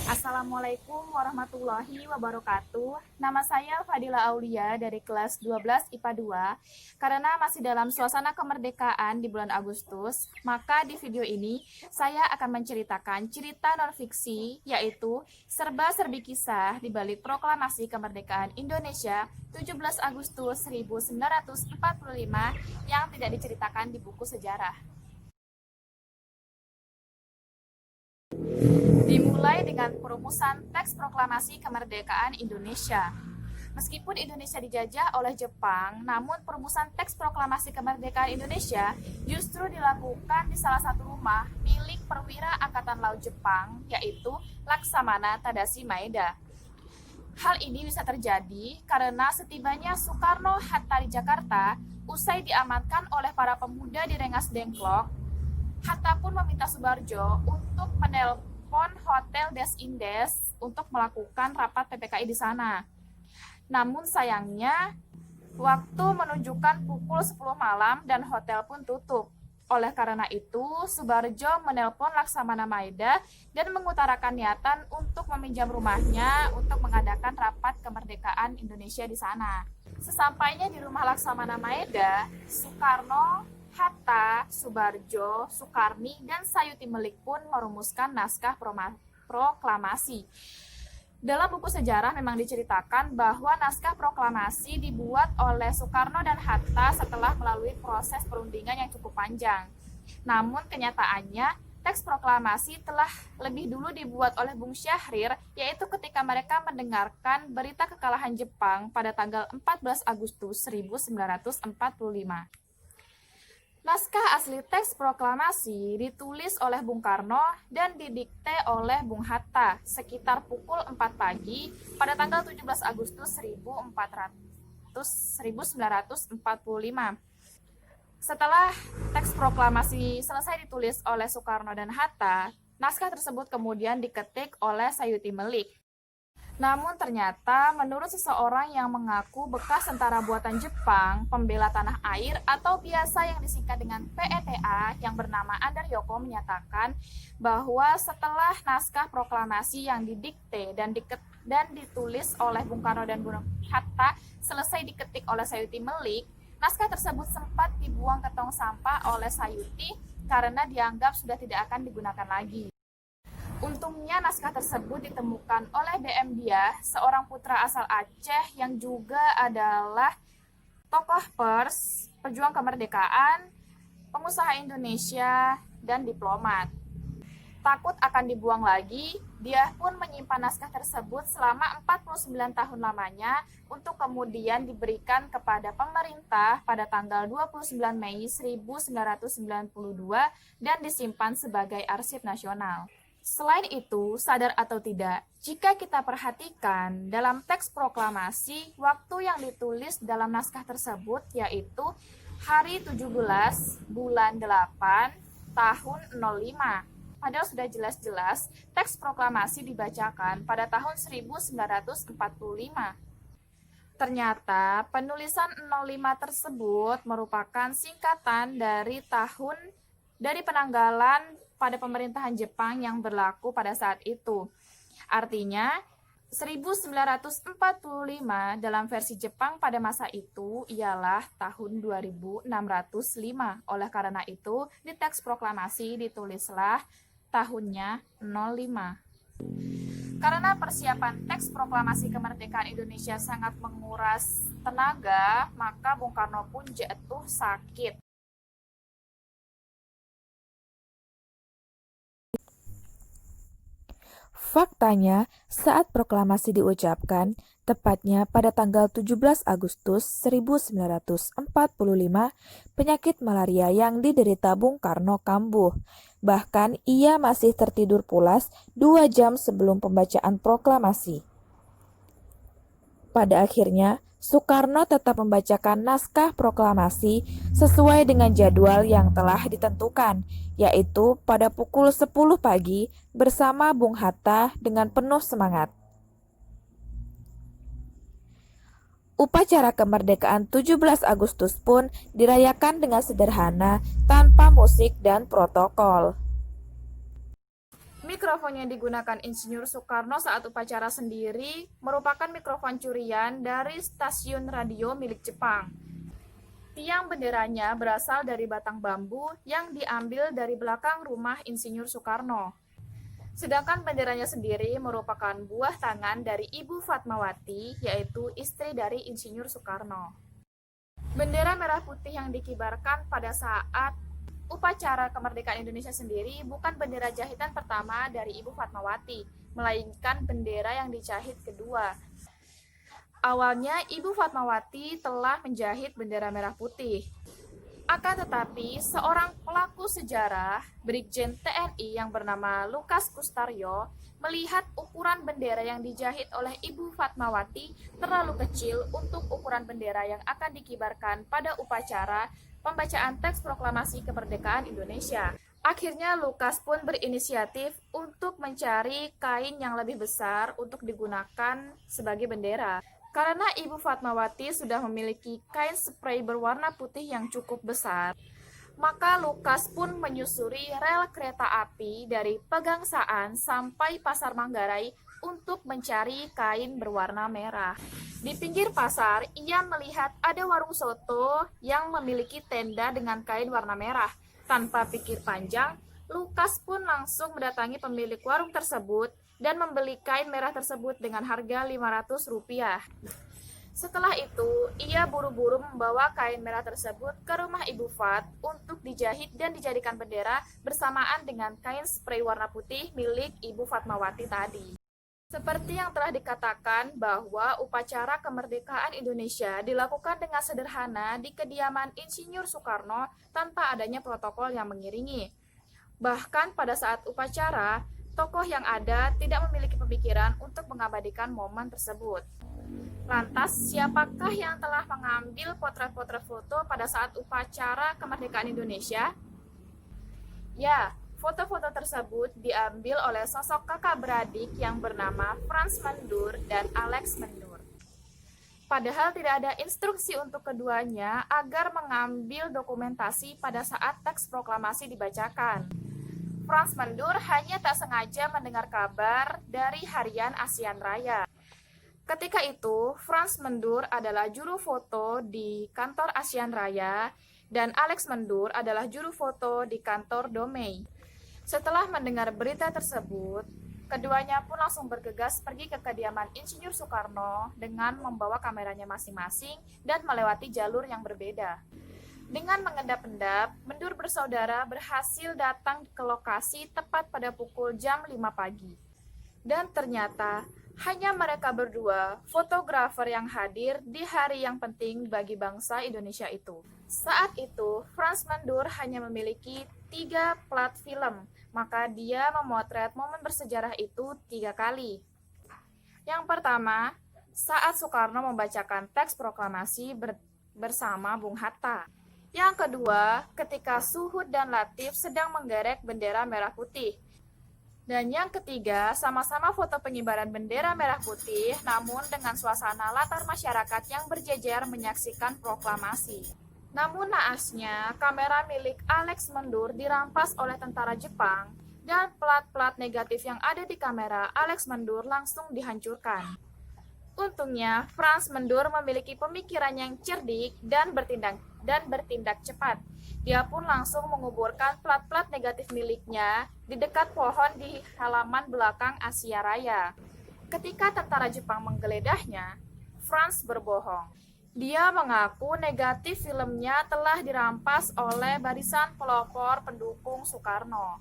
Assalamualaikum warahmatullahi wabarakatuh. Nama saya Fadila Aulia dari kelas 12 IPA 2. Karena masih dalam suasana kemerdekaan di bulan Agustus, maka di video ini saya akan menceritakan cerita non-fiksi, yaitu serba-serbi kisah di balik proklamasi kemerdekaan Indonesia 17 Agustus 1945 yang tidak diceritakan di buku sejarah. Dimulai dengan perumusan teks proklamasi kemerdekaan Indonesia. Meskipun Indonesia dijajah oleh Jepang, namun perumusan teks proklamasi kemerdekaan Indonesia justru dilakukan di salah satu rumah milik perwira Angkatan Laut Jepang, yaitu Laksamana Tadashi Maeda. Hal ini bisa terjadi karena setibanya Soekarno-Hatta di Jakarta, usai diamankan oleh para pemuda di Rengas Dengklok, Hatta pun meminta Subarjo untuk menelpon Hotel Des Indes untuk melakukan rapat PPKI di sana. Namun sayangnya, waktu menunjukkan pukul 10 malam dan hotel pun tutup. Oleh karena itu, Subarjo menelpon Laksamana Maeda dan mengutarakan niatan untuk meminjam rumahnya untuk mengadakan rapat kemerdekaan Indonesia di sana. Sesampainya di rumah Laksamana Maeda, Soekarno, Hatta, Subarjo, Sukarni, dan Sayuti Melik pun merumuskan naskah proklamasi. Dalam buku sejarah memang diceritakan bahwa naskah proklamasi dibuat oleh Soekarno dan Hatta setelah melalui proses perundingan yang cukup panjang. Namun kenyataannya, teks proklamasi telah lebih dulu dibuat oleh Bung Syahrir, yaitu ketika mereka mendengarkan berita kekalahan Jepang pada tanggal 14 Agustus 1945. Naskah asli teks proklamasi ditulis oleh Bung Karno dan didikte oleh Bung Hatta sekitar pukul 4 pagi pada tanggal 17 Agustus 1945. Setelah teks proklamasi selesai ditulis oleh Soekarno dan Hatta, naskah tersebut kemudian diketik oleh Sayuti Melik. Namun ternyata menurut seseorang yang mengaku bekas tentara buatan Jepang, pembela tanah air atau biasa yang disingkat dengan PETA yang bernama Andaryoko menyatakan bahwa setelah naskah proklamasi yang didikte dan ditulis oleh Bung Karno dan Bung Hatta selesai diketik oleh Sayuti Melik, naskah tersebut sempat dibuang ke tong sampah oleh Sayuti karena dianggap sudah tidak akan digunakan lagi. Untungnya naskah tersebut ditemukan oleh BM Dia, seorang putra asal Aceh yang juga adalah tokoh pers, pejuang kemerdekaan, pengusaha Indonesia, dan diplomat. Takut akan dibuang lagi, dia pun menyimpan naskah tersebut selama 49 tahun lamanya untuk kemudian diberikan kepada pemerintah pada tanggal 29 Mei 1992 dan disimpan sebagai arsip nasional. Selain itu, sadar atau tidak, jika kita perhatikan dalam teks proklamasi, waktu yang ditulis dalam naskah tersebut yaitu hari 17 bulan 8 tahun 05. Padahal sudah jelas-jelas teks proklamasi dibacakan pada tahun 1945. Ternyata penulisan 05 tersebut merupakan singkatan dari penanggalan pada pemerintahan Jepang yang berlaku pada saat itu. Artinya, 1945 dalam versi Jepang pada masa itu ialah tahun 2605. Oleh karena itu, di teks proklamasi ditulislah tahunnya 05. Karena persiapan teks proklamasi kemerdekaan Indonesia sangat menguras tenaga, maka Bung Karno pun jatuh sakit. Faktanya, saat proklamasi diucapkan, tepatnya pada tanggal 17 Agustus 1945, penyakit malaria yang diderita Bung Karno kambuh. Bahkan ia masih tertidur pulas 2 jam sebelum pembacaan proklamasi. Pada akhirnya, Soekarno tetap membacakan naskah proklamasi sesuai dengan jadwal yang telah ditentukan, yaitu pada pukul 10 pagi bersama Bung Hatta dengan penuh semangat. Upacara kemerdekaan 17 Agustus pun dirayakan dengan sederhana tanpa musik dan protokol. Mikrofon yang digunakan Insinyur Soekarno saat upacara sendiri merupakan mikrofon curian dari stasiun radio milik Jepang. Tiang benderanya berasal dari batang bambu yang diambil dari belakang rumah Insinyur Soekarno. Sedangkan benderanya sendiri merupakan buah tangan dari Ibu Fatmawati, yaitu istri dari Insinyur Soekarno. Bendera merah putih yang dikibarkan pada saat upacara kemerdekaan Indonesia sendiri bukan bendera jahitan pertama dari Ibu Fatmawati, melainkan bendera yang dijahit kedua. Awalnya Ibu Fatmawati telah menjahit bendera merah putih. Akan tetapi, seorang pelaku sejarah, Brigjen TNI yang bernama Lukas Kustaryo, melihat ukuran bendera yang dijahit oleh Ibu Fatmawati terlalu kecil untuk ukuran bendera yang akan dikibarkan pada upacara pembacaan teks proklamasi kemerdekaan Indonesia. Akhirnya Lukas pun berinisiatif untuk mencari kain yang lebih besar untuk digunakan sebagai bendera. Karena Ibu Fatmawati sudah memiliki kain spray berwarna putih yang cukup besar, maka Lukas pun menyusuri rel kereta api dari Pegangsaan sampai Pasar Manggarai untuk mencari kain berwarna merah. Di pinggir pasar, ia melihat ada warung soto yang memiliki tenda dengan kain warna merah. Tanpa pikir panjang, Lukas pun langsung mendatangi pemilik warung tersebut dan membeli kain merah tersebut dengan harga Rp500. Setelah itu, ia buru-buru membawa kain merah tersebut ke rumah Ibu Fat untuk dijahit dan dijadikan bendera bersamaan dengan kain spray warna putih milik Ibu Fatmawati tadi. Seperti yang telah dikatakan bahwa upacara kemerdekaan Indonesia dilakukan dengan sederhana di kediaman Insinyur Soekarno tanpa adanya protokol yang mengiringi. Bahkan pada saat upacara, tokoh yang ada tidak memiliki pemikiran untuk mengabadikan momen tersebut. Lantas, siapakah yang telah mengambil potret-potret foto pada saat upacara kemerdekaan Indonesia? Ya, foto-foto tersebut diambil oleh sosok kakak beradik yang bernama Frans Mendur dan Alex Mendur. Padahal tidak ada instruksi untuk keduanya agar mengambil dokumentasi pada saat teks proklamasi dibacakan. Frans Mendur hanya tak sengaja mendengar kabar dari harian Asian Raya. Ketika itu, Frans Mendur adalah juru foto di kantor Asian Raya dan Alex Mendur adalah juru foto di kantor Domei. Setelah mendengar berita tersebut, keduanya pun langsung bergegas pergi ke kediaman Insinyur Soekarno dengan membawa kameranya masing-masing dan melewati jalur yang berbeda. Dengan mengendap-endap, Mendur bersaudara berhasil datang ke lokasi tepat pada pukul jam 5 pagi. Dan ternyata, hanya mereka berdua, fotografer yang hadir di hari yang penting bagi bangsa Indonesia itu. Saat itu, Frans Mendur hanya memiliki 3 plat film, maka dia memotret momen bersejarah itu 3 kali. Yang pertama, saat Soekarno membacakan teks proklamasi bersama Bung Hatta. Yang kedua, ketika Suhud dan Latif sedang menggerek bendera merah putih. Dan yang ketiga, sama-sama foto pengibaran bendera merah putih, namun dengan suasana latar masyarakat yang berjejer menyaksikan proklamasi. Namun naasnya, kamera milik Alex Mendur dirampas oleh tentara Jepang, dan plat-plat negatif yang ada di kamera Alex Mendur langsung dihancurkan. Untungnya, Frans Mendur memiliki pemikiran yang cerdik dan bertindak cepat. Dia pun langsung menguburkan plat-plat negatif miliknya di dekat pohon di halaman belakang Asia Raya. Ketika tentara Jepang menggeledahnya, Frans berbohong. Dia mengaku negatif filmnya telah dirampas oleh barisan pelopor pendukung Soekarno.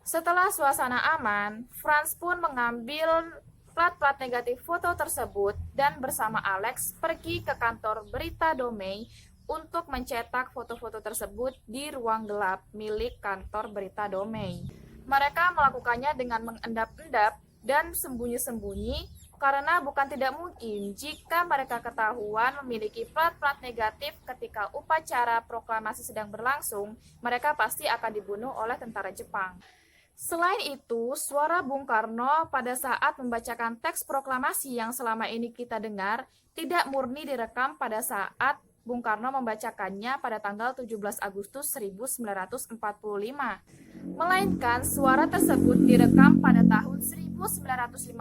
Setelah suasana aman, Frans pun mengambil plat-plat negatif foto tersebut dan bersama Alex pergi ke kantor berita Domei untuk mencetak foto-foto tersebut di ruang gelap milik kantor berita Domei. Mereka melakukannya dengan mengendap-endap dan sembunyi-sembunyi karena bukan tidak mungkin jika mereka ketahuan memiliki plat-plat negatif ketika upacara proklamasi sedang berlangsung, mereka pasti akan dibunuh oleh tentara Jepang. Selain itu, suara Bung Karno pada saat membacakan teks proklamasi yang selama ini kita dengar tidak murni direkam pada saat Bung Karno membacakannya pada tanggal 17 Agustus 1945. Melainkan suara tersebut direkam pada tahun 1950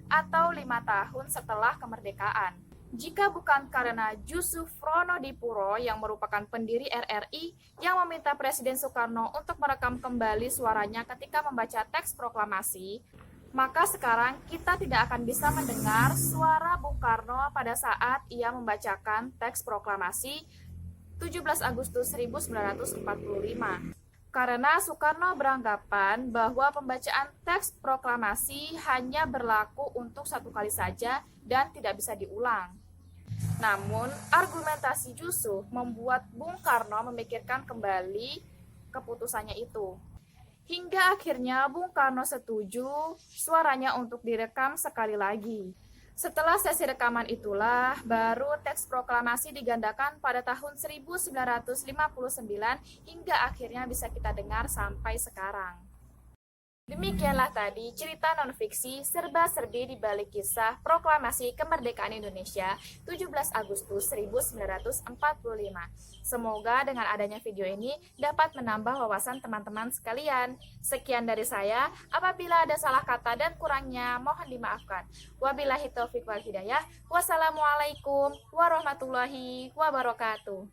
atau 5 tahun setelah kemerdekaan. Jika bukan karena Jusuf Pronodipuro yang merupakan pendiri RRI yang meminta Presiden Soekarno untuk merekam kembali suaranya ketika membaca teks proklamasi, maka sekarang kita tidak akan bisa mendengar suara Bung Karno pada saat ia membacakan teks proklamasi 17 Agustus 1945. Karena Soekarno beranggapan bahwa pembacaan teks proklamasi hanya berlaku untuk satu kali saja dan tidak bisa diulang. Namun, argumentasi Jusuf membuat Bung Karno memikirkan kembali keputusannya itu. Hingga akhirnya Bung Karno setuju suaranya untuk direkam sekali lagi. Setelah sesi rekaman itulah, baru teks proklamasi digandakan pada tahun 1959 hingga akhirnya bisa kita dengar sampai sekarang. Demikianlah tadi cerita non-fiksi serba-serbi di balik kisah Proklamasi Kemerdekaan Indonesia 17 Agustus 1945. Semoga dengan adanya video ini dapat menambah wawasan teman-teman sekalian. Sekian dari saya, apabila ada salah kata dan kurangnya mohon dimaafkan. Wabillahi taufiq wal hidayah. Wassalamualaikum warahmatullahi wabarakatuh.